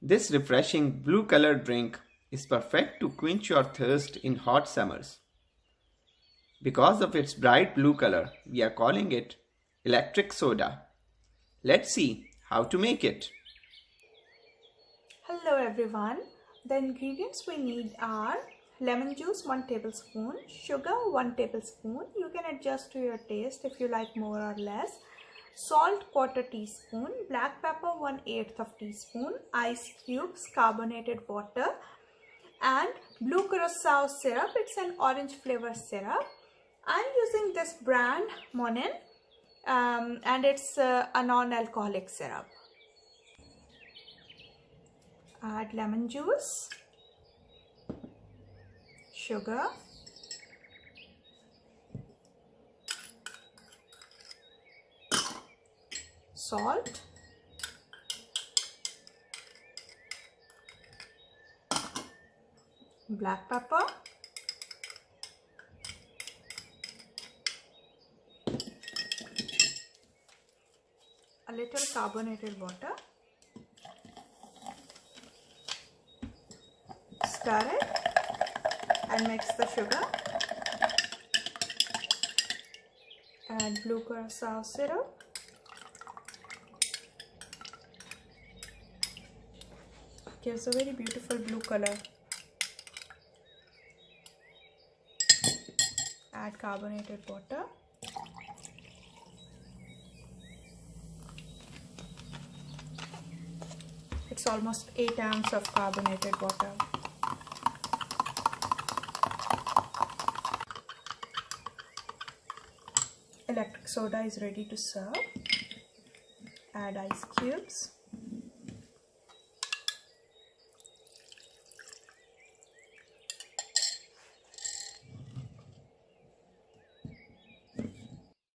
This refreshing blue colored drink is perfect to quench your thirst in hot summers. Because of its bright blue color, we are calling it electric soda. Let's see how to make it. Hello everyone. The ingredients we need are lemon juice 1 tablespoon, sugar 1 tablespoon. You can adjust to your taste if you like more or less. Salt 1/4 teaspoon, black pepper 1/8 of teaspoon, ice cubes, carbonated water, and blue curacao syrup. It's an orange flavor syrup. I'm using this brand Monin and it's a non-alcoholic syrup. Add lemon juice, sugar, salt, black pepper, a little carbonated water. Stir it and mix the sugar. Add blue curacao syrup. Gives a very beautiful blue color. Add carbonated water. It's almost 8 ounces of carbonated water. Electric soda is ready to serve. Add ice cubes.